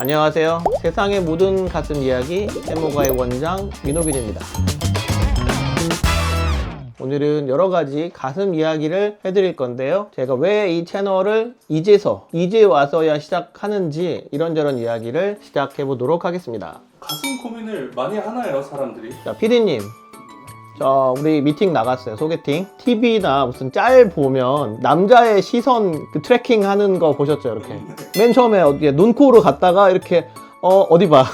안녕하세요. 세상의 모든 가슴 이야기 해모가의 원장 민호빈입니다. 오늘은 여러 가지 가슴 이야기를 해드릴 건데요. 제가 왜 이 채널을 이제 와서야 시작하는지 이런저런 이야기를 시작해 보도록 하겠습니다. 가슴 고민을 많이 하나요, 사람들이? 자, 피디님. 우리 미팅 나갔어요. 소개팅. TV나 무슨 짤 보면 남자의 시선 트래킹 하는 거 보셨죠? 이렇게. 맨 처음에 어디에 눈코로 갔다가 이렇게 어디 봐.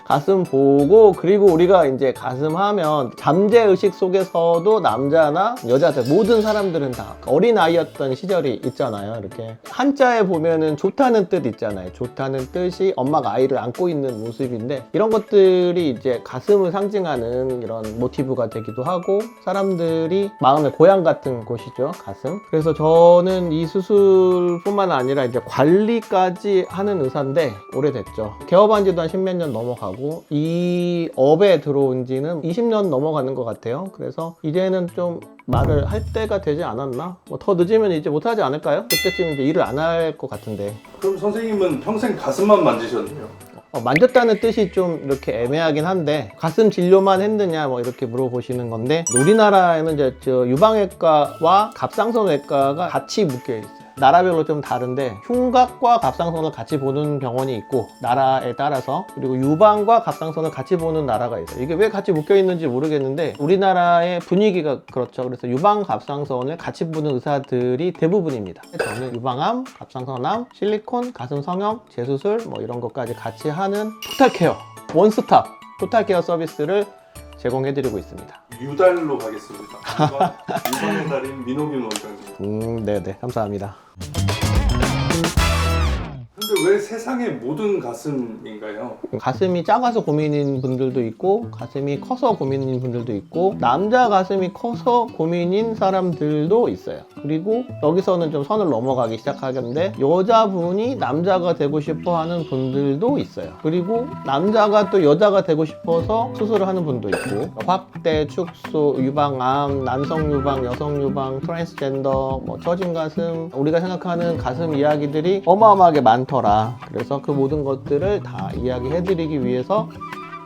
가슴 보고, 그리고 우리가 이제 가슴 하면 잠재의식 속에서도 남자나 여자들 모든 사람들은 다 어린아이였던 시절이 있잖아요. 이렇게 한자에 보면은 좋다는 뜻 있잖아요. 좋다는 뜻이 엄마가 아이를 안고 있는 모습인데, 이런 것들이 이제 가슴을 상징하는 이런 모티브가 되기도 하고, 사람들이 마음의 고향 같은 곳이죠, 가슴. 그래서 저는 이 수술뿐만 아니라 이제 관리까지 하는 의사인데 오래됐죠. 개업한 지도 한 10몇 년 넘어가고, 이 업에 들어온 지는 20년 넘어가는 것 같아요. 그래서 이제는 좀 말을 할 때가 되지 않았나? 뭐 더 늦으면 이제 못하지 않을까요? 그때쯤 이제 일을 안 할 것 같은데. 그럼 선생님은 평생 가슴만 만지셨네요. 만졌다는 뜻이 좀 이렇게 애매하긴 한데, 가슴 진료만 했느냐 뭐 이렇게 물어보시는 건데, 우리나라에는 이제 유방외과와 갑상선외과가 같이 묶여 있어요. 나라별로 좀 다른데 흉곽과 갑상선을 같이 보는 병원이 있고, 나라에 따라서. 그리고 유방과 갑상선을 같이 보는 나라가 있어요. 이게 왜 같이 묶여 있는지 모르겠는데 우리나라의 분위기가 그렇죠. 그래서 유방 갑상선을 같이 보는 의사들이 대부분입니다. 저는 유방암, 갑상선암, 실리콘, 가슴 성형, 재수술 뭐 이런 것까지 같이 하는 토탈케어, 원스톱 토탈케어 서비스를 제공해드리고 있습니다. 유달로 가겠습니다. 유방의 달인 민호빈 원장님. 네네, 감사합니다. 근데 왜 세상의 모든 가슴인가요? 가슴이 작아서 고민인 분들도 있고, 가슴이 커서 고민인 분들도 있고, 남자 가슴이 커서 고민인 사람들도 있어요. 그리고 여기서는 좀 선을 넘어가기 시작하겠는데, 여자분이 남자가 되고 싶어 하는 분들도 있어요. 그리고 남자가 또 여자가 되고 싶어서 수술을 하는 분도 있고, 확대, 축소, 유방암, 남성 유방, 여성 유방, 트랜스젠더, 뭐 처진 가슴, 우리가 생각하는 가슴 이야기들이 어마어마하게 많더라. 그래서 그 모든 것들을 다 이야기해드리기 위해서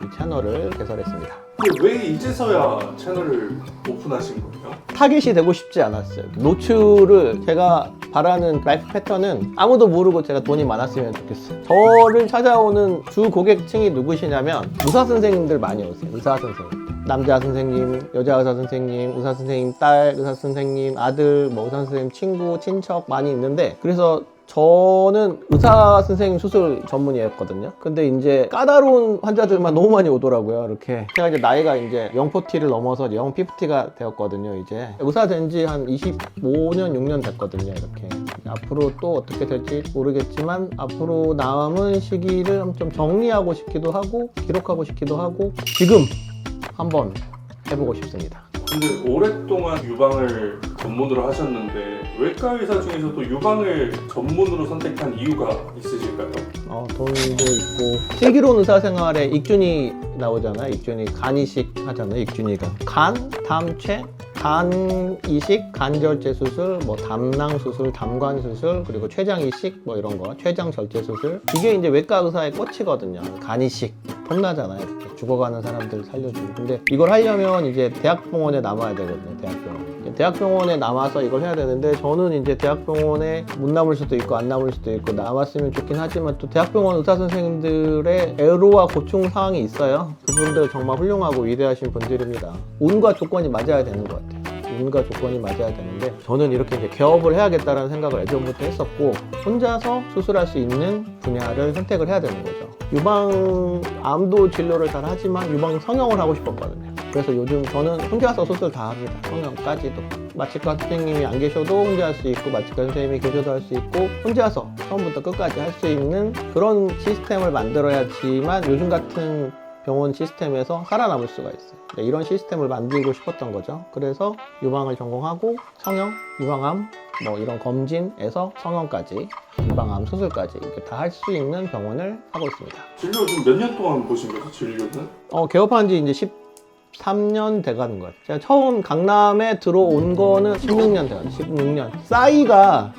이 채널을 개설했습니다. 근데 왜 이제서야 채널을 오픈하신 거예요? 타겟이 되고 싶지 않았어요. 노출을, 제가 바라는 라이프 패턴은 아무도 모르고 제가 돈이 많았으면 좋겠어요. 저를 찾아오는 주 고객층이 누구시냐면 의사 선생님들 많이 오세요. 의사 선생님. 남자 선생님, 여자 의사 선생님, 의사 선생님 딸, 의사 선생님 아들, 뭐 의사 선생님 친구, 친척 많이 있는데, 그래서 저는 의사 선생님 수술 전문의였거든요. 근데 이제 까다로운 환자들만 너무 많이 오더라고요. 이렇게 제가 이제 나이가 이제 040를 넘어서 050가 되었거든요. 이제 의사 된 지 한 25년 6년 됐거든요. 이렇게 앞으로 또 어떻게 될지 모르겠지만, 앞으로 남은 시기를 좀 정리하고 싶기도 하고 기록하고 싶기도 하고, 지금 한번 해보고 싶습니다. 근데 오랫동안 유방을 전문으로 하셨는데 외과 의사 중에서도 유방을 전문으로 선택한 이유가 있으실까요? 돈도 있고, 슬기로운 의사생활에 익준이 나오잖아요. 익준이 간 이식 하잖아요. 익준이가 간, 담체, 간 이식, 간절제 수술, 뭐 담낭 수술, 담관 수술, 그리고 췌장 이식 뭐 이런 거, 췌장 절제 수술. 이게 이제 외과 의사의 꽃이거든요. 간 이식 폼나잖아요. 이렇게 죽어가는 사람들 살려주고. 근데 이걸 하려면 이제 대학병원에 남아야 되거든요. 대학병원에 남아서 이걸 해야 되는데, 저는 이제 대학병원에 못 남을 수도 있고 안 남을 수도 있고, 남았으면 좋긴 하지만 또 대학병원 의사 선생님들의 애로와 고충 사항이 있어요. 그분들 정말 훌륭하고 위대하신 분들입니다. 운과 조건이 맞아야 되는 것 같아요. 운과 조건이 맞아야 되는데, 저는 이렇게 이제 개업을 해야겠다는 생각을 예전부터 했었고, 혼자서 수술할 수 있는 분야를 선택을 해야 되는 거죠. 유방암도 진료를 잘 하지만 유방 성형을 하고 싶었거든요. 그래서 요즘 저는 혼자서 수술 다 합니다. 성형까지도. 마취과 선생님이 안 계셔도 혼자 할 수 있고, 마취과 선생님이 계셔도 할 수 있고, 혼자서 처음부터 끝까지 할 수 있는 그런 시스템을 만들어야지만 요즘 같은 병원 시스템에서 살아남을 수가 있어요. 이런 시스템을 만들고 싶었던 거죠. 그래서 유방을 전공하고 성형, 유방암, 뭐 이런 검진에서 성형까지, 유방암 수술까지 이렇게 다 할 수 있는 병원을 하고 있습니다. 진료 좀 몇 년 동안 보신 거죠, 진료는? 개업한 지 이제 13년 돼가는 거예요. 제가 처음 강남에 들어온 거는 16년 돼가요. 16년. 싸이가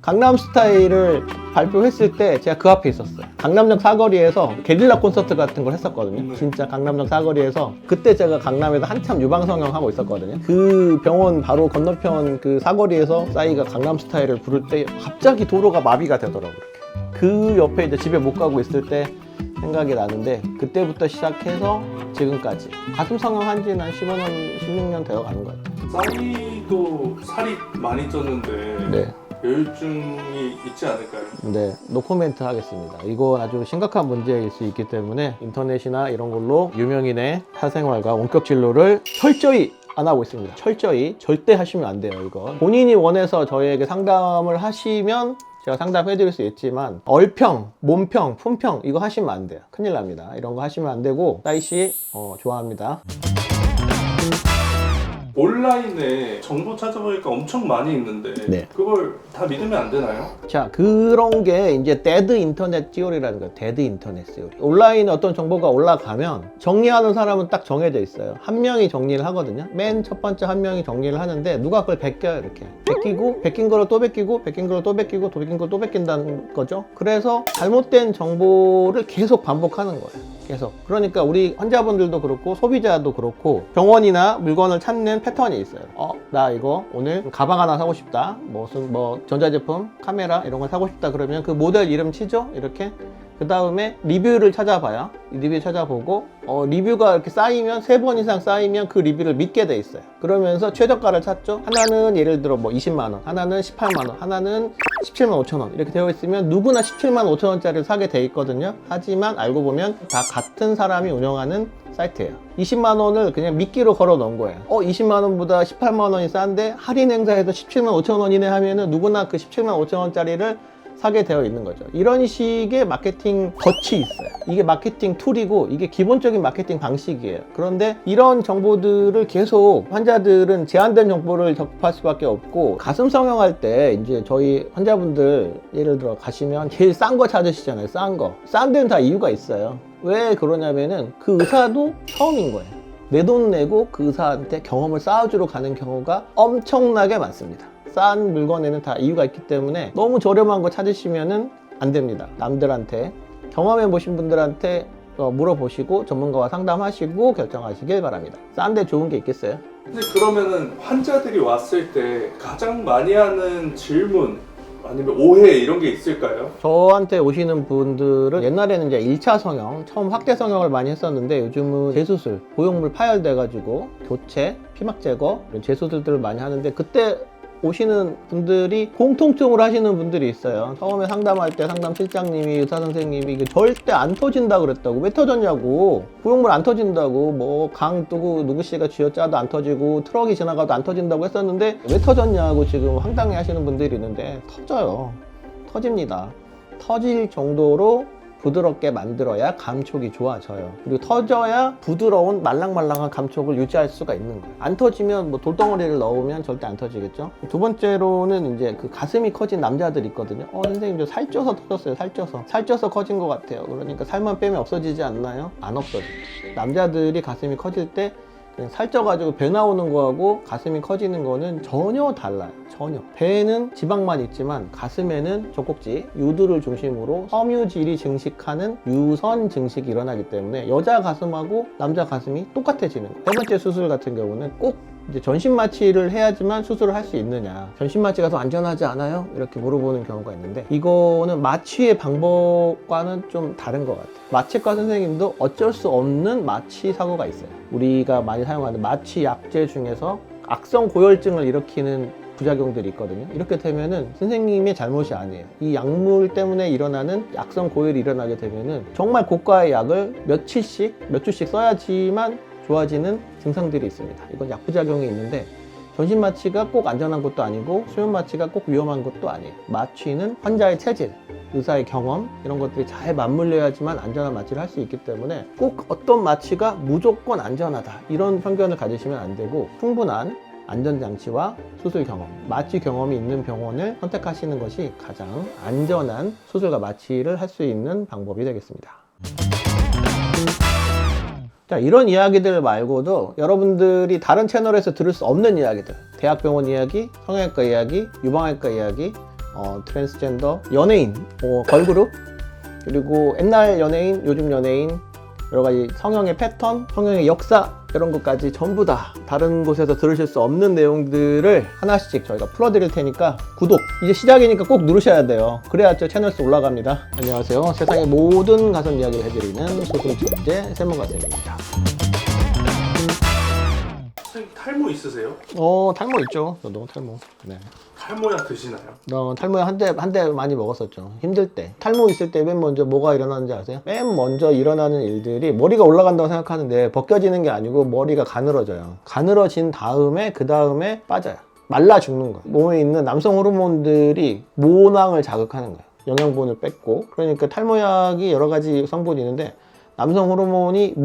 강남 스타일을 발표했을 때 제가 그 앞에 있었어요. 강남역 사거리에서 게릴라 콘서트 같은 걸 했었거든요. 진짜 강남역 사거리에서. 그때 제가 강남에서 한참 유방성형 하고 있었거든요. 그 병원 바로 건너편 그 사거리에서 싸이가 강남 스타일을 부를 때 갑자기 도로가 마비가 되더라고요. 그 옆에 이제 집에 못 가고 있을 때 생각이 나는데, 그때부터 시작해서 지금까지 가슴 성형한 지는 한 15년, 16년 되어 가는 것 같아요. 싸이도 살이 많이 쪘는데 네. 여유증이 있지 않을까요? 네, 노코멘트 하겠습니다. 이거 아주 심각한 문제일 수 있기 때문에 인터넷이나 이런 걸로 유명인의 사생활과 원격 진료를 철저히 안 하고 있습니다. 철저히 절대 하시면 안 돼요. 이거 본인이 원해서 저희에게 상담을 하시면 제가 상담해 드릴 수 있지만 얼평, 몸평, 품평 이거 하시면 안 돼요. 큰일 납니다. 이런 거 하시면 안 되고, 싸이씨 좋아합니다. 온라인에 정보 찾아보니까 엄청 많이 있는데 네. 그걸 다 믿으면 안 되나요? 자, 그런 게 이제 데드 인터넷 티오리라는 거예요. 데드 인터넷 티오리. 온라인에 어떤 정보가 올라가면 정리하는 사람은 딱 정해져 있어요. 한 명이 정리를 하거든요. 맨 첫 번째 한 명이 정리를 하는데 누가 그걸 베껴요. 이렇게 베끼고, 베낀 거를 또 베끼고, 베낀 거를 또 베끼고, 또 베낀 걸 또 베낀다는 거죠. 그래서 잘못된 정보를 계속 반복하는 거예요. 계속. 그러니까 우리 환자분들도 그렇고 소비자도 그렇고 병원이나 물건을 찾는 패턴이 있어요. 나 이거 오늘 가방 하나 사고 싶다. 무슨 전자제품, 카메라 이런 걸 사고 싶다. 그러면 그 모델 이름 치죠. 이렇게. 그 다음에 리뷰를 찾아봐요. 리뷰 찾아보고 리뷰가 이렇게 쌓이면 3번 이상 쌓이면 그 리뷰를 믿게 돼 있어요. 그러면서 최저가를 찾죠. 하나는 예를 들어 20만 원, 하나는 18만 원, 하나는 17만 5천 원 이렇게 되어 있으면 누구나 17만 5천 원짜리를 사게 돼 있거든요. 하지만 알고 보면 다 같은 사람이 운영하는 사이트예요. 20만 원을 그냥 미끼로 걸어 놓은 거예요. 20만 원보다 18만 원이 싼데 할인 행사에서 17만 5천 원이네 하면은 누구나 그 17만 5천 원짜리를 사게 되어 있는 거죠. 이런 식의 마케팅 덫이 있어요. 이게 마케팅 툴이고 이게 기본적인 마케팅 방식이에요. 그런데 이런 정보들을 계속 환자들은 제한된 정보를 접할 수밖에 없고, 가슴 성형할 때 이제 저희 환자분들 예를 들어 가시면 제일 싼 거 찾으시잖아요. 싼 거. 싼 데는 다 이유가 있어요. 왜 그러냐면은 그 의사도 처음인 거예요. 내 돈 내고 그 의사한테 경험을 쌓아주러 가는 경우가 엄청나게 많습니다. 싼 물건에는 다 이유가 있기 때문에 너무 저렴한 거 찾으시면은 안 됩니다. 남들한테, 경험해 보신 분들한테 물어보시고 전문가와 상담하시고 결정하시길 바랍니다. 싼데 좋은 게 있겠어요? 근데 그러면은 환자들이 왔을 때 가장 많이 하는 질문 아니면 오해 이런 게 있을까요? 저한테 오시는 분들은 옛날에는 이제 1차 성형, 처음 확대 성형을 많이 했었는데 요즘은 재수술, 보형물 파열돼가지고 교체, 피막 제거 이런 재수술들을 많이 하는데, 그때 오시는 분들이 공통적으로 하시는 분들이 있어요. 처음에 상담할 때 상담 실장님이, 의사 선생님이 이게 절대 안 터진다 그랬다고. 왜 터졌냐고. 보형물 안 터진다고. 강 누구 씨가 쥐어짜도 안 터지고 트럭이 지나가도 안 터진다고 했었는데 왜 터졌냐고 지금 황당해 하시는 분들이 있는데, 터져요. 터집니다. 터질 정도로 부드럽게 만들어야 감촉이 좋아져요. 그리고 터져야 부드러운 말랑말랑한 감촉을 유지할 수가 있는 거예요. 안 터지면 돌덩어리를 넣으면 절대 안 터지겠죠. 두 번째로는 이제 그 가슴이 커진 남자들 있거든요. 선생님 저 살쪄서 터졌어요. 살쪄서 커진 것 같아요. 그러니까 살만 빼면 없어지지 않나요? 안 없어져요. 남자들이 가슴이 커질 때 그냥 살쪄가지고 배 나오는 거하고 가슴이 커지는 거는 전혀 달라요. 전혀. 배에는 지방만 있지만 가슴에는 젖꼭지, 유두를 중심으로 섬유질이 증식하는 유선 증식이 일어나기 때문에 여자 가슴하고 남자 가슴이 똑같아지는 거예요. 세 번째 수술 같은 경우는 꼭 이제 전신 마취를 해야지만 수술을 할 수 있느냐, 전신 마취가 더 안전하지 않아요? 이렇게 물어보는 경우가 있는데, 이거는 마취의 방법과는 좀 다른 것 같아요. 마취과 선생님도 어쩔 수 없는 마취 사고가 있어요. 우리가 많이 사용하는 마취 약제 중에서 악성 고열증을 일으키는 부작용들이 있거든요. 이렇게 되면은 선생님의 잘못이 아니에요. 이 약물 때문에 일어나는 악성 고열이 일어나게 되면은 정말 고가의 약을 몇 주씩 써야지만 좋아지는 증상들이 있습니다. 이건 약부작용이 있는데, 전신 마취가 꼭 안전한 것도 아니고 수면 마취가 꼭 위험한 것도 아니에요. 마취는 환자의 체질, 의사의 경험 이런 것들이 잘 맞물려야지만 안전한 마취를 할 수 있기 때문에 꼭 어떤 마취가 무조건 안전하다 이런 편견을 가지시면 안 되고, 충분한 안전장치와 수술 경험, 마취 경험이 있는 병원을 선택하시는 것이 가장 안전한 수술과 마취를 할 수 있는 방법이 되겠습니다. 자, 이런 이야기들 말고도 여러분들이 다른 채널에서 들을 수 없는 이야기들, 대학병원 이야기, 성형외과 이야기, 유방외과 이야기, 트랜스젠더, 연예인, 걸그룹, 그리고 옛날 연예인, 요즘 연예인, 여러 가지 성형의 패턴, 성형의 역사 이런 것까지 전부 다 다른 곳에서 들으실 수 없는 내용들을 하나씩 저희가 풀어드릴 테니까 구독, 이제 시작이니까 꼭 누르셔야 돼요. 그래야 저 채널수 올라갑니다. 안녕하세요. 세상의 모든 가슴 이야기를 해드리는 소승천재 세무가슴입니다. 선생님 탈모 있으세요? 탈모 있죠. 저도 탈모. 네. 탈모약 드시나요? 탈모에 한 대 많이 먹었었죠. 힘들 때. 탈모 있을 때 맨 먼저 뭐가 일어나는지 아세요? 맨 먼저 일어나는 일들이 머리가 올라간다고 생각하는데 벗겨지는 게 아니고 머리가 가늘어져요. 가늘어진 다음에 그 다음에 빠져요. 말라 죽는 거예요. 몸에 있는 남성 호르몬들이 모낭을 자극하는 거예요. 영양분을 뺏고. 그러니까 탈모약이 여러 가지 성분이 있는데 남성 호르몬이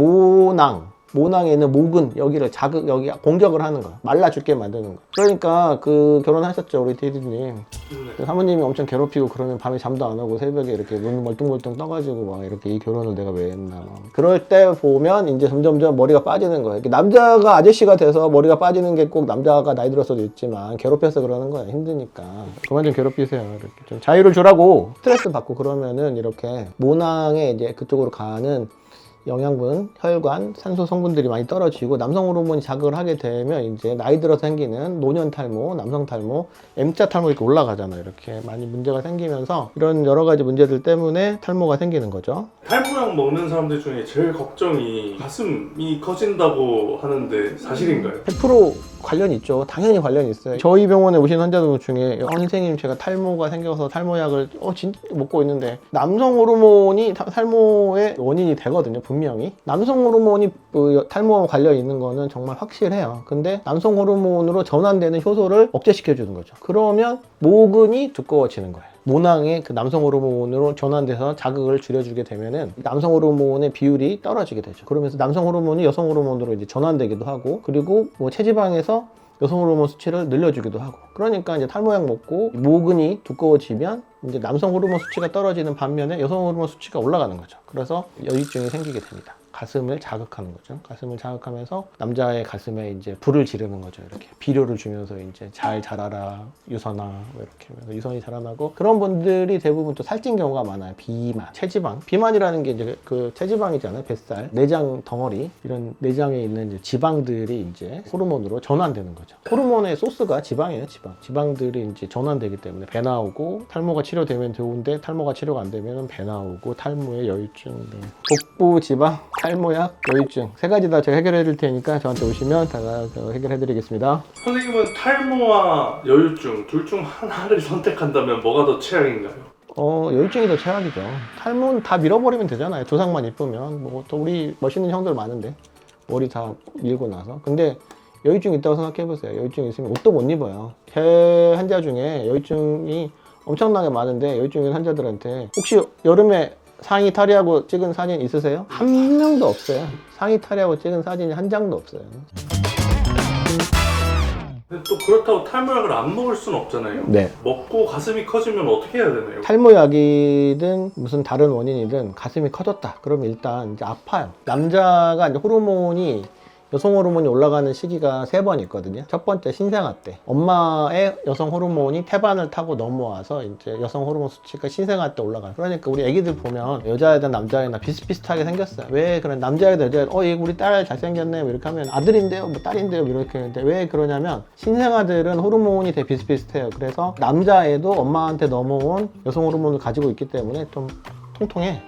모낭에 있는 모근 여기를 여기 공격을 하는 거야. 말라 죽게 만드는 거야. 그러니까 결혼하셨죠, 우리 디디님. 네. 사모님이 엄청 괴롭히고 그러면 밤에 잠도 안 오고 새벽에 이렇게 눈 멀뚱멀뚱 떠가지고 막 이렇게 이 결혼을 내가 왜 했나 막. 그럴 때 보면 이제 점점점 머리가 빠지는 거예요. 남자가 아저씨가 돼서 머리가 빠지는 게 꼭 남자가 나이 들어서도 있지만 괴롭혀서 그러는 거야. 힘드니까 그만 좀 괴롭히세요. 이렇게 좀 자유를 주라고. 스트레스 받고 그러면은 이렇게 모낭에 이제 그쪽으로 가는 영양분, 혈관, 산소 성분들이 많이 떨어지고 남성 호르몬이 자극을 하게 되면 이제 나이 들어서 생기는 노년 탈모, 남성 탈모, M자 탈모 이렇게 올라가잖아요. 이렇게 많이 문제가 생기면서 이런 여러 가지 문제들 때문에 탈모가 생기는 거죠. 탈모약 먹는 사람들 중에 제일 걱정이 가슴이 커진다고 하는데 사실인가요? 100% 관련이 있죠. 당연히 관련이 있어요. 저희 병원에 오신 환자들 중에 선생님 제가 탈모가 생겨서 탈모약을 진짜 먹고 있는데 남성 호르몬이 탈모의 원인이 되거든요. 분명히 남성 호르몬이 탈모와 관련 있는 거는 정말 확실해요. 근데 남성 호르몬으로 전환되는 효소를 억제시켜 주는 거죠. 그러면 모근이 두꺼워지는 거예요. 모낭에 그 남성 호르몬으로 전환돼서 자극을 줄여주게 되면은 남성 호르몬의 비율이 떨어지게 되죠. 그러면서 남성 호르몬이 여성 호르몬으로 이제 전환되기도 하고, 그리고 체지방에서 여성 호르몬 수치를 늘려주기도 하고. 그러니까 이제 탈모약 먹고 모근이 두꺼워지면 이제 남성 호르몬 수치가 떨어지는 반면에 여성 호르몬 수치가 올라가는 거죠. 그래서 여유증이 생기게 됩니다. 가슴을 자극하는 거죠. 가슴을 자극하면서 남자의 가슴에 이제 불을 지르는 거죠. 이렇게 비료를 주면서 이제 잘 자라라 유선아 이렇게 하면서 유선이 자라나고, 그런 분들이 대부분 또 살찐 경우가 많아요. 비만, 체지방. 비만이라는 게 이제 그 체지방이잖아요. 뱃살, 내장 덩어리, 이런 내장에 있는 이제 지방들이 이제 호르몬으로 전환되는 거죠. 호르몬의 소스가 지방이에요. 지방들이 이제 전환되기 때문에 배 나오고, 탈모가 치료되면 좋은데 탈모가 치료가 안 되면 배 나오고, 탈모의 여유증, 복부 지방, 탈모약, 여유증 세 가지 다 제가 해결해 드릴 테니까 저한테 오시면 제가 해결해 드리겠습니다. 선생님은 탈모와 여유증 둘 중 하나를 선택한다면 뭐가 더 최악인가요? 여유증이 더 최악이죠. 탈모는 다 밀어버리면 되잖아요. 두상만 이쁘면. 또 우리 멋있는 형들 많은데 머리 다 밀고 나서. 근데 여유증 있다고 생각해 보세요. 여유증 있으면 옷도 못 입어요. 제 환자 중에 여유증이 엄청나게 많은데, 여유증 있는 환자들한테 혹시 여름에 상의 탈의하고 찍은 사진 있으세요? 한 명도 없어요. 상의 탈의하고 찍은 사진이 한 장도 없어요. 근데 또 그렇다고 탈모약을 안 먹을 수는 없잖아요. 네. 먹고 가슴이 커지면 어떻게 해야 되나요? 탈모약이든 무슨 다른 원인이든 가슴이 커졌다 그러면 일단 이제 아파요. 남자가 이제 호르몬이, 여성 호르몬이 올라가는 시기가 3번 있거든요. 첫 번째 신생아 때 엄마의 여성 호르몬이 태반을 타고 넘어와서 이제 여성 호르몬 수치가 신생아 때 올라가요. 그러니까 우리 애기들 보면 여자애든 남자애나 비슷비슷하게 생겼어요. 왜 그런 남자애들 여자애 얘 우리 딸 잘생겼네 이렇게 하면 아들인데요 딸인데요 이렇게 하는데, 왜 그러냐면 신생아들은 호르몬이 되게 비슷비슷해요. 그래서 남자애도 엄마한테 넘어온 여성 호르몬을 가지고 있기 때문에 좀 통통해.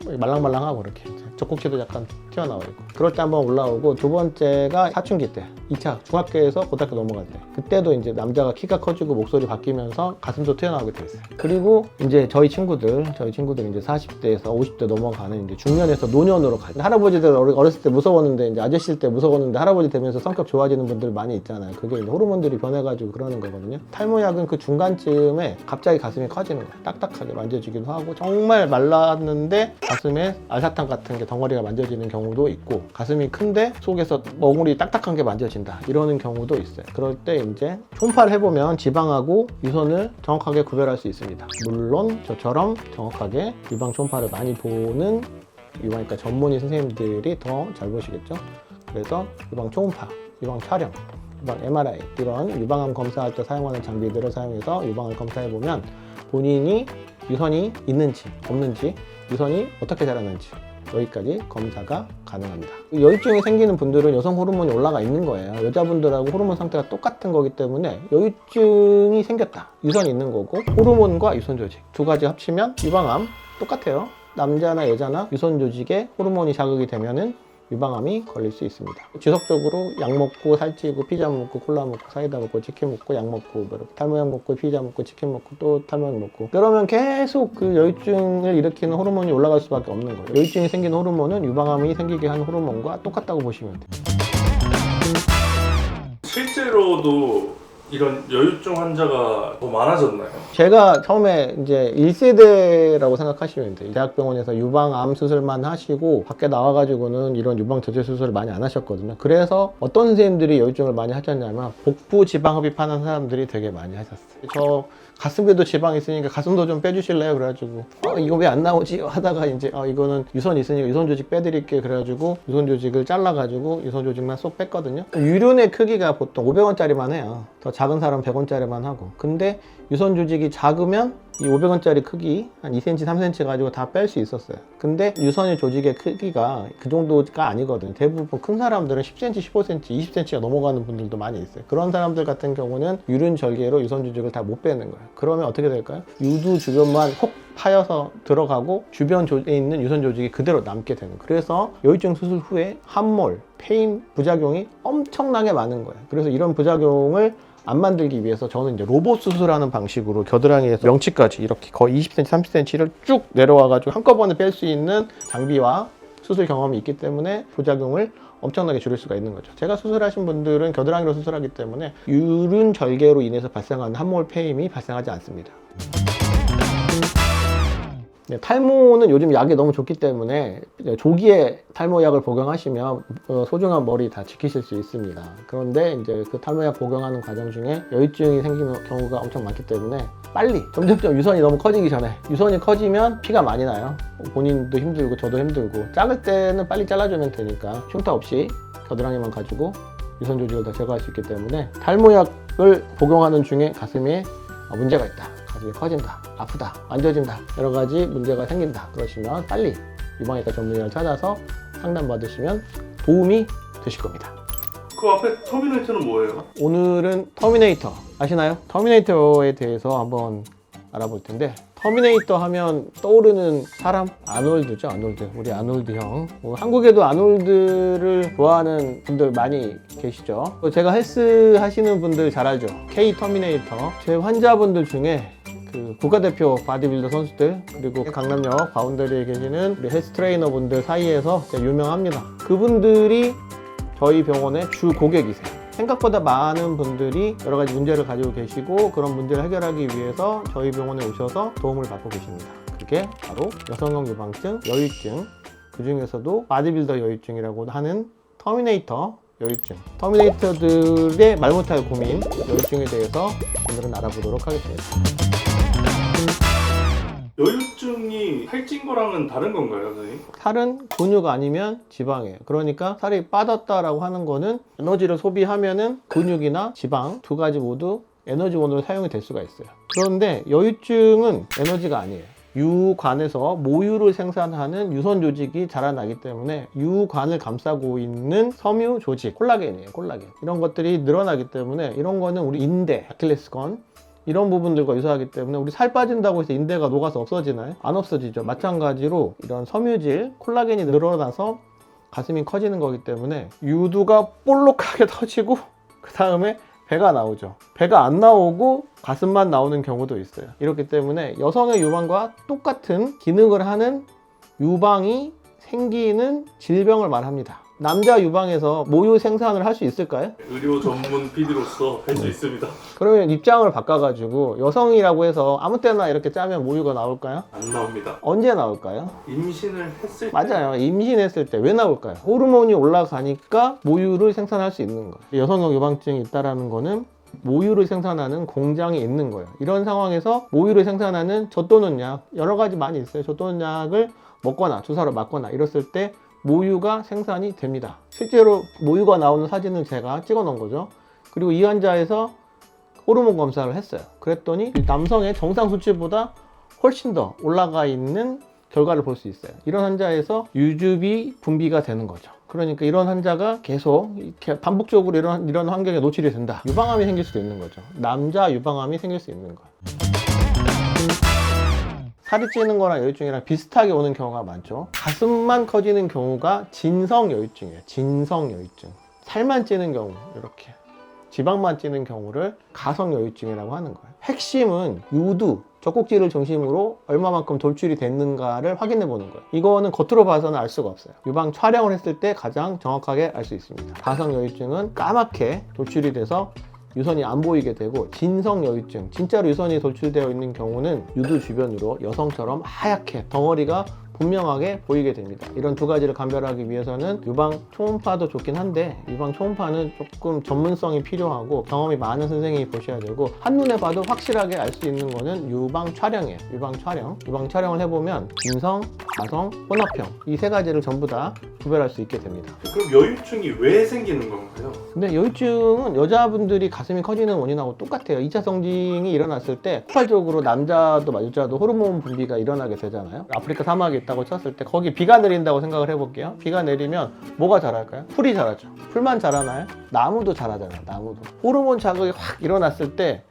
말랑말랑하고 이렇게 젖꼭지도 약간 튀어나와 있고, 그럴 때 한번 올라오고, 두 번째가 사춘기 때, 2차 중학교에서 고등학교 넘어갈 때, 그때도 이제 남자가 키가 커지고 목소리 바뀌면서 가슴도 튀어나오게 돼 있어요. 그리고 이제 저희 친구들 이제 40대에서 50대 넘어가는 이제 중년에서 노년으로 가요. 할아버지들 어렸을 때 무서웠는데 이제 아저씨일 때 무서웠는데 할아버지 되면서 성격 좋아지는 분들 많이 있잖아요. 그게 이제 호르몬들이 변해가지고 그러는 거거든요. 탈모약은 그 중간쯤에 갑자기 가슴이 커지는 거예요. 딱딱하게 만져지기도 하고, 정말 말랐는데 가슴에 알사탕 같은 게 덩어리가 만져지는 경우도 있고, 가슴이 큰데 속에서 멍울이 딱딱한 게 만져진다 이러는 경우도 있어요. 그럴 때 이제 초음파를 해보면 지방하고 유선을 정확하게 구별할 수 있습니다. 물론 저처럼 정확하게 유방 초음파를 많이 보는 유방외과 전문의 선생님들이 더 잘 보시겠죠. 그래서 유방 초음파, 유방 촬영 MRI 이런 유방암 검사할 때 사용하는 장비들을 사용해서 유방을 검사해보면 본인이 유선이 있는지 없는지, 유선이 어떻게 자라는지 여기까지 검사가 가능합니다. 여유증이 생기는 분들은 여성 호르몬이 올라가 있는 거예요. 여자분들하고 호르몬 상태가 똑같은 거기 때문에 여유증이 생겼다, 유선이 있는 거고, 호르몬과 유선 조직 두 가지 합치면 유방암 똑같아요. 남자나 여자나 유선 조직에 호르몬이 자극이 되면은 유방암이 걸릴 수 있습니다. 지속적으로 약 먹고 살찌고 피자 먹고 콜라 먹고 사이다 먹고 치킨 먹고 약 먹고 탈모약 먹고 피자 먹고 치킨 먹고 또 탈모약 먹고, 그러면 계속 그 여유증을 일으키는 호르몬이 올라갈 수밖에 없는 거예요. 여유증이 생기는 호르몬은 유방암이 생기게 하는 호르몬과 똑같다고 보시면 돼요. 실제로도 이런 여유증 환자가 더 많아졌나요? 제가 처음에 이제 1세대라고 생각하시면 돼요. 대학병원에서 유방암 수술만 하시고 밖에 나와가지고는 이런 유방 저체 수술을 많이 안 하셨거든요. 그래서 어떤 선생님들이 여유증을 많이 하셨냐면 복부 지방 흡입하는 사람들이 되게 많이 하셨어요. 저 가슴에도 지방 있으니까 가슴도 좀 빼주실래요? 그래가지고 이거 왜 안 나오지? 하다가 이제 이거는 유선 있으니까 유선 조직 빼드릴게, 그래가지고 유선 조직을 잘라가지고 유선 조직만 쏙 뺐거든요. 유륜의 크기가 보통 500원짜리만 해요. 더 작은 사람은 100원짜리만 하고. 근데 유선 조직이 작으면 이 500원짜리 크기 한 2cm, 3cm 가지고 다 뺄 수 있었어요. 근데 유선의 조직의 크기가 그 정도가 아니거든요. 대부분 큰 사람들은 10cm, 15cm, 20cm가 넘어가는 분들도 많이 있어요. 그런 사람들 같은 경우는 유륜 절개로 유선 조직을 다 못 빼는 거예요. 그러면 어떻게 될까요? 유두 주변만 콕 파여서 들어가고 주변 조직에 있는 유선 조직이 그대로 남게 되는 거예요. 그래서 여유증 수술 후에 함몰, 페인, 부작용이 엄청나게 많은 거예요. 그래서 이런 부작용을 안 만들기 위해서 저는 이제 로봇 수술하는 방식으로 겨드랑이에서 명치까지 이렇게 거의 20cm, 30cm를 쭉 내려와가지고 한꺼번에 뺄 수 있는 장비와 수술 경험이 있기 때문에 부작용을 엄청나게 줄일 수가 있는 거죠. 제가 수술하신 분들은 겨드랑이로 수술하기 때문에 유륜 절개로 인해서 발생하는 함몰 페임이 발생하지 않습니다. 네, 탈모는 요즘 약이 너무 좋기 때문에 조기에 탈모약을 복용하시면 소중한 머리 다 지키실 수 있습니다. 그런데 이제 그 탈모약 복용하는 과정 중에 여유증이 생기는 경우가 엄청 많기 때문에 빨리, 점점점 유선이 너무 커지기 전에, 유선이 커지면 피가 많이 나요. 본인도 힘들고 저도 힘들고, 작을 때는 빨리 잘라주면 되니까 흉터 없이 겨드랑이만 가지고 유선 조직을 다 제거할 수 있기 때문에 탈모약을 복용하는 중에 가슴에 문제가 있다, 가슴이 커진다, 아프다, 만져진다, 여러 가지 문제가 생긴다, 그러시면 빨리 유방외과 전문의를 찾아서 상담받으시면 도움이 되실 겁니다. 그 앞에 터미네이터는 뭐예요? 오늘은 터미네이터 아시나요? 터미네이터에 대해서 한번 알아볼 텐데, 터미네이터 하면 떠오르는 사람? 아놀드죠, 아놀드. 우리 아놀드 형. 한국에도 아놀드를 좋아하는 분들 많이 계시죠. 제가 헬스 하시는 분들 잘 알죠. K 터미네이터. 제 환자분들 중에 그 국가대표 바디빌더 선수들, 그리고 강남역 바운더리에 계시는 우리 헬스 트레이너 분들 사이에서 유명합니다. 그분들이 저희 병원의 주 고객이세요. 생각보다 많은 분들이 여러 가지 문제를 가지고 계시고, 그런 문제를 해결하기 위해서 저희 병원에 오셔서 도움을 받고 계십니다. 그게 바로 여성형 유방증, 여유증, 그 중에서도 바디빌더 여유증이라고 하는 터미네이터 여유증, 터미네이터들의 말 못할 고민, 여유증에 대해서 오늘은 알아보도록 하겠습니다. 여유증이 살찐 거랑은 다른 건가요, 선생님? 살은 근육 아니면 지방이에요. 그러니까 살이 빠졌다라고 하는 거는 에너지를 소비하면은 근육이나 지방 두 가지 모두 에너지원으로 사용이 될 수가 있어요. 그런데 여유증은 에너지가 아니에요. 유관에서 모유를 생산하는 유선 조직이 자라나기 때문에 유관을 감싸고 있는 섬유 조직, 콜라겐이에요, 콜라겐. 이런 것들이 늘어나기 때문에 이런 거는 우리 인대, 아킬레스건 이런 부분들과 유사하기 때문에 우리 살 빠진다고 해서 인대가 녹아서 없어지나요? 안 없어지죠. 마찬가지로 이런 섬유질, 콜라겐이 늘어나서 가슴이 커지는 거기 때문에 유두가 볼록하게 터지고 그 다음에 배가 나오죠. 배가 안 나오고 가슴만 나오는 경우도 있어요. 이렇기 때문에 여성의 유방과 똑같은 기능을 하는 유방이 생기는 질병을 말합니다. 남자 유방에서 모유 생산을 할 수 있을까요? 의료 전문 PD로서 할 수 있습니다. 그러면 입장을 바꿔가지고 여성이라고 해서 아무 때나 이렇게 짜면 모유가 나올까요? 안 나옵니다. 언제 나올까요? 임신을 했을 때. 맞아요. 임신했을 때. 왜 나올까요? 호르몬이 올라가니까 모유를 생산할 수 있는 거예요. 여성형 유방증이 있다는 거는 모유를 생산하는 공장이 있는 거예요. 이런 상황에서 모유를 생산하는 젖도는 약, 여러 가지 많이 있어요. 젖도는 약을 먹거나 주사로 맞거나 이랬을 때 모유가 생산이 됩니다. 실제로 모유가 나오는 사진을 제가 찍어 놓은 거죠. 그리고 이 환자에서 호르몬 검사를 했어요. 그랬더니 남성의 정상 수치보다 훨씬 더 올라가 있는 결과를 볼 수 있어요. 이런 환자에서 유즙이 분비가 되는 거죠. 그러니까 이런 환자가 계속 이렇게 반복적으로 이런 환경에 노출이 된다. 유방암이 생길 수도 있는 거죠. 남자 유방암이 생길 수 있는 거예요. 살이 찌는 거랑 여유증이랑 비슷하게 오는 경우가 많죠. 가슴만 커지는 경우가 진성 여유증이에요. 진성 여유증. 살만 찌는 경우 이렇게 지방만 찌는 경우를 가성 여유증이라고 하는 거예요. 핵심은 유두, 젖꼭지를 중심으로 얼마만큼 돌출이 됐는가를 확인해 보는 거예요. 이거는 겉으로 봐서는 알 수가 없어요. 유방 촬영을 했을 때 가장 정확하게 알 수 있습니다. 가성 여유증은 까맣게 돌출이 돼서 유선이 안 보이게 되고, 진성 여유증, 진짜로 유선이 돌출되어 있는 경우는 유두 주변으로 여성처럼 하얗게 덩어리가 분명하게 보이게 됩니다. 이런 두 가지를 감별하기 위해서는 유방 초음파도 좋긴 한데, 유방 초음파는 조금 전문성이 필요하고 경험이 많은 선생님이 보셔야 되고, 한눈에 봐도 확실하게 알 수 있는 거는 유방 촬영이에요. 유방 촬영을 해보면 진성, 가성, 혼합형 이 세 가지를 전부 다 구별할 수 있게 됩니다. 그럼 여유증이 왜 생기는 건가요? 근데 여유증은 여자분들이 가슴이 커지는 원인하고 똑같아요. 2차 성징이 일어났을 때 폭발적으로 남자도 여자도 호르몬 분비가 일어나게 되잖아요. 아프리카 사막에 있다고 쳤을 때 거기 비가 내린다고 생각을 해볼게요. 비가 내리면 뭐가 자랄까요? 풀이 자라죠. 풀만 자라나요? 나무도 자라잖아요. 나무도. 호르몬 자극이 확 일어났을 때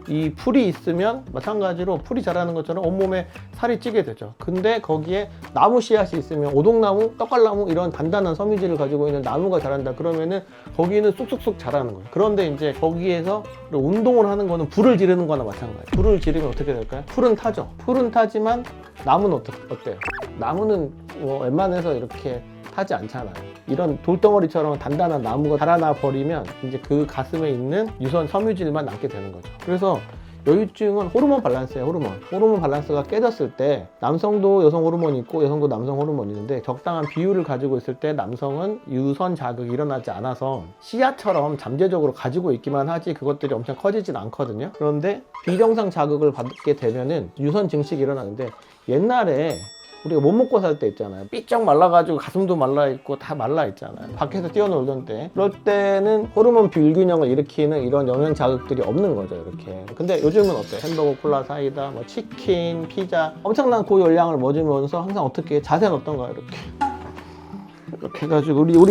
이 풀이 있으면 마찬가지로 풀이 자라는 것처럼 온몸에 살이 찌게 되죠. 근데 거기에 나무 씨앗이 있으면 오동나무, 떡갈나무 이런 단단한 섬유질을 가지고 있는 나무가 자란다 그러면은 거기는 쑥쑥쑥 자라는 거예요. 그런데 이제 거기에서 운동을 하는 거는 불을 지르는 거나 마찬가지예요. 불을 지르면 어떻게 될까요? 풀은 타죠. 풀은 타지만 나무는 어때요? 나무는 뭐 웬만해서 이렇게 타지 않잖아요. 이런 돌덩어리처럼 단단한 나무가 자라나 버리면 이제 그 가슴에 있는 유선 섬유질만 남게 되는 거죠. 그래서 여유증은 호르몬 밸런스예요. 호르몬 밸런스가 깨졌을 때 남성도 여성 호르몬이 있고 여성도 남성 호르몬이 있는데, 적당한 비율을 가지고 있을 때 남성은 유선 자극이 일어나지 않아서 씨앗처럼 잠재적으로 가지고 있기만 하지 그것들이 엄청 커지진 않거든요. 그런데 비정상 자극을 받게 되면은 유선 증식이 일어나는데, 옛날에 우리가 못 먹고 살 때 있잖아요. 삐쩍 말라가지고 가슴도 말라있고 다 말라있잖아요. 밖에서 뛰어놀던 때. 그럴 때는 호르몬 불균형을 일으키는 이런 영양 자극들이 없는 거죠, 이렇게. 근데 요즘은 어때요? 햄버거, 콜라, 사이다, 뭐 치킨, 피자 엄청난 고열량을 먹으면서 항상 어떻게 자세는 어떤가요? 이렇게 해가지고 우리 목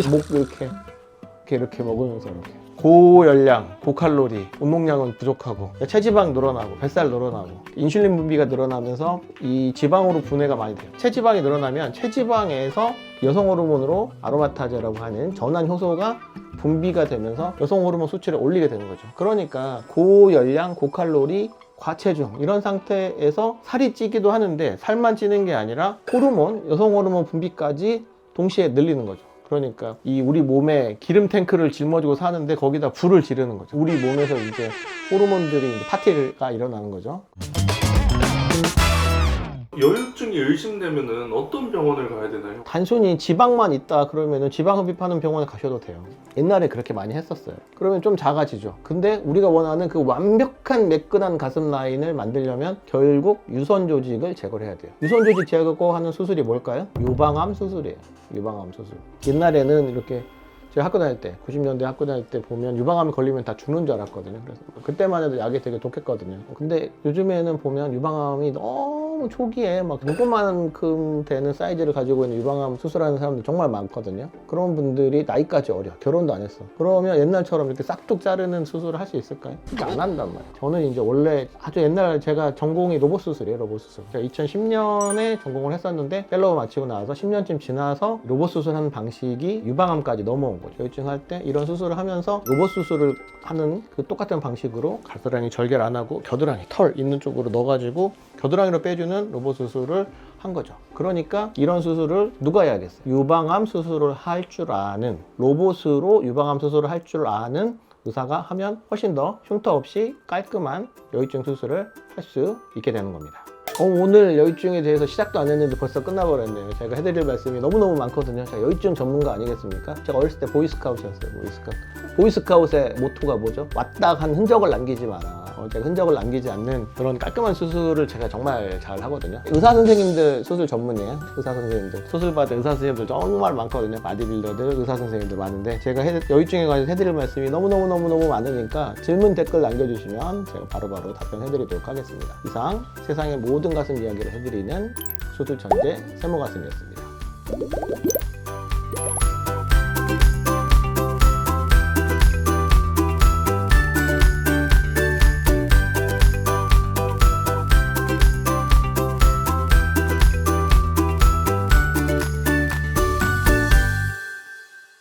이렇게 먹으면서 이렇게 고열량, 고칼로리, 운동량은 부족하고 체지방 늘어나고 뱃살 늘어나고 인슐린 분비가 늘어나면서 이 지방으로 분해가 많이 돼요. 체지방이 늘어나면 체지방에서 여성 호르몬으로 아로마타제라고 하는 전환 효소가 분비가 되면서 여성 호르몬 수치를 올리게 되는 거죠. 그러니까 고열량, 고칼로리, 과체중 이런 상태에서 살이 찌기도 하는데, 살만 찌는 게 아니라 호르몬, 여성 호르몬 분비까지 동시에 늘리는 거죠. 그러니까 이 우리 몸에 기름 탱크를 짊어지고 사는데 거기다 불을 지르는 거죠. 우리 몸에서 이제 호르몬들이 이제 파티가 일어나는 거죠. 여유증이 의심되면은 어떤 병원을 가야 되나요? 단순히 지방만 있다 그러면은 지방 흡입하는 병원에 가셔도 돼요. 옛날에 그렇게 많이 했었어요. 그러면 좀 작아지죠. 근데 우리가 원하는 그 완벽한 매끈한 가슴 라인을 만들려면 결국 유선 조직을 제거를 해야 돼요. 유선 조직 제거하는 수술이 뭘까요? 유방암 수술이에요. 유방암 수술. 옛날에는 이렇게 제가 학교 다닐 때, 90년대 학교 다닐 때 보면 유방암이 걸리면 다 죽는 줄 알았거든요. 그래서 그때만 해도 약이 되게 독했거든요. 근데 요즘에는 보면 유방암이 너무 초기에 막 눈곱만큼 되는 사이즈를 가지고 있는 유방암 수술하는 사람들 정말 많거든요. 그런 분들이 나이까지 어려. 결혼도 안 했어. 그러면 옛날처럼 이렇게 싹둑 자르는 수술을 할 수 있을까요? 안 한단 말이에요. 저는 이제 원래 아주 옛날 제가 전공이 로봇 수술이에요. 로봇 수술. 제가 2010년에 전공을 했었는데 펠로우 마치고 나서 10년쯤 지나서 로봇 수술하는 방식이 유방암까지 넘어온 거죠. 여유증 할 때 이런 수술을 하면서 로봇 수술을 하는 그 똑같은 방식으로 가스라니 절개를 안 하고 겨드랑이 털 있는 쪽으로 넣어가지고 겨드랑이로 빼주는 로봇 수술을 한 거죠. 그러니까 이런 수술을 누가 해야겠어요? 유방암 수술을 할 줄 아는, 로봇으로 유방암 수술을 할 줄 아는 의사가 하면 훨씬 더 흉터 없이 깔끔한 여유증 수술을 할 수 있게 되는 겁니다. 오늘 여유증에 대해서 시작도 안 했는데 벌써 끝나버렸네요. 제가 해드릴 말씀이 너무너무 많거든요. 제가 여유증 전문가 아니겠습니까? 제가 어렸을 때 보이스카웃이었어요. 보이스카웃의 모토가 뭐죠? 왔다 간 흔적을 남기지 마라. 제가 흔적을 남기지 않는 그런 깔끔한 수술을 제가 정말 잘 하거든요. 의사 선생님들 수술 전문이에요. 의사 선생님들 수술 받은 의사 선생님들 정말 많거든요. 바디빌더들 의사 선생님들 많은데 제가 여유증에 관해서 해드릴 말씀이 너무 많으니까 질문 댓글 남겨주시면 제가 바로바로 답변해드리도록 하겠습니다. 이상 세상의 모든 가슴 이야기를 해드리는 수술 천재 세모 가슴이었습니다.